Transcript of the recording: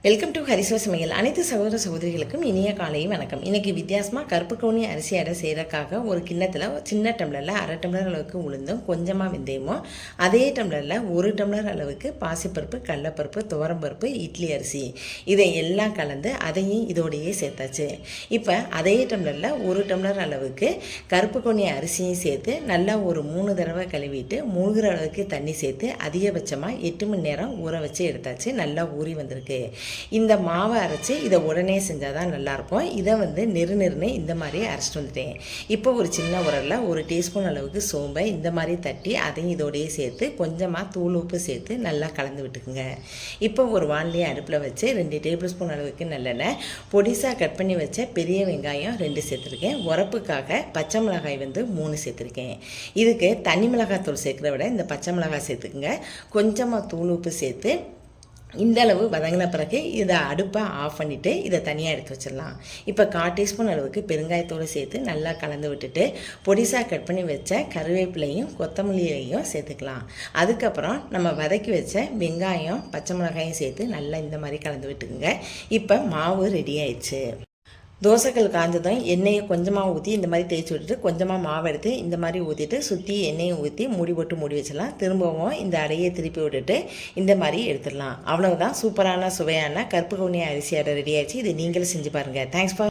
Welcome to ஹரிசோ சமையல். அனைத்து சகோதர சகோதரிகளுக்கும் இனிய காலை வணக்கம். இன்றைக்கி வித்தியாசமாக கருப்பு கவுனி அரிசி அடை செய்கிறக்காக ஒரு கிண்ணத்தில் சின்ன டம்ளரில் அரை டம்ளர் அளவுக்கு உளுந்தும் கொஞ்சமாக வெந்தயமும், அதே டம்ளரில் ஒரு டம்ளர் அளவுக்கு பாசிப்பருப்பு, கடலைப்பருப்பு, துவரம்பருப்பு, இட்லி அரிசி இதை எல்லாம் கலந்து அதையும் இதோடையே சேர்த்தாச்சு. இப்போ அதே டம்ளரில் ஒரு டம்ளர் அளவுக்கு கருப்பு கவுனி அரிசியும் சேர்த்து நல்லா ஒரு 3 தடவை கழுவிட்டு மூழ்கிற அளவுக்கு தண்ணி சேர்த்து அதிகபட்சமாக 8 மணி நேரம் ஊற வச்சு எடுத்தாச்சு. நல்லா ஊறி வந்திருக்கு. இந்த மாவை அரைச்சி இதை உடனே செஞ்சால் தான் நல்லாயிருக்கும். இதை நெருன்னு இந்த மாதிரி அரைச்சிட்டு வந்துட்டேன். இப்போ ஒரு சின்ன உரலில் ஒரு டீஸ்பூன் அளவுக்கு சோம்பை இந்த மாதிரி தட்டி அதையும் இதோடையே சேர்த்து கொஞ்சமாக தூள் உப்பு சேர்த்து நல்லா கலந்து விட்டுக்குங்க. இப்போ ஒரு வானிலையை அடுப்பில் வச்சு 2 டேபிள் ஸ்பூன் அளவுக்கு நல்லெண்ணெய், பொடிசாக கட் பண்ணி வச்ச பெரிய வெங்காயம் 2 சேர்த்துருக்கேன். உரப்புக்காக பச்சை மிளகாய் 3 சேர்த்துருக்கேன். இதுக்கு தனி மிளகாய் தூள் சேர்க்குறத விட இந்த பச்சை மிளகாய் சேர்த்துக்குங்க. கொஞ்சமாக தூள் உப்பு சேர்த்து இந்த அளவு வதங்கின பிறகு இதை அடுப்பை ஆஃப் பண்ணிவிட்டு இதை தனியாக எடுத்து வச்சிடலாம். இப்போ 1/4 டீஸ்பூன் அளவுக்கு பெருங்காயத்தோடு சேர்த்து நல்லா கலந்து விட்டுட்டு பொடிசாக கட் பண்ணி வச்ச கருவேப்பிலையும் கொத்தமல்லியையும் சேர்த்துக்கலாம். அதுக்கப்புறம் நம்ம வதக்கி வச்ச வெங்காயம் பச்சை மிளகாயும் சேர்த்து நல்லா இந்த மாதிரி கலந்து விட்டுக்குங்க. இப்போ மாவு ரெடி ஆயிடுச்சு. தோசைக்கல் காஞ்சதும் எண்ணெயை கொஞ்சமாக ஊற்றி இந்த மாதிரி தேய்ச்சி விட்டுட்டு கொஞ்சமாக மாவு எடுத்து இந்த மாதிரி ஊற்றிட்டு சுற்றி எண்ணெயை ஊற்றி மூடி போட்டு மூடி வச்சிடலாம். திரும்பவும் இந்த அடையை திருப்பி விட்டுட்டு இந்த மாதிரி எடுத்துடலாம். அவ்வளவுதான், சூப்பரான சுவையான கருப்பு கவுனி அரிசி அடை ரெடி ஆயிடுச்சு. இதை நீங்களும் செஞ்சு பாருங்கள். Thanks for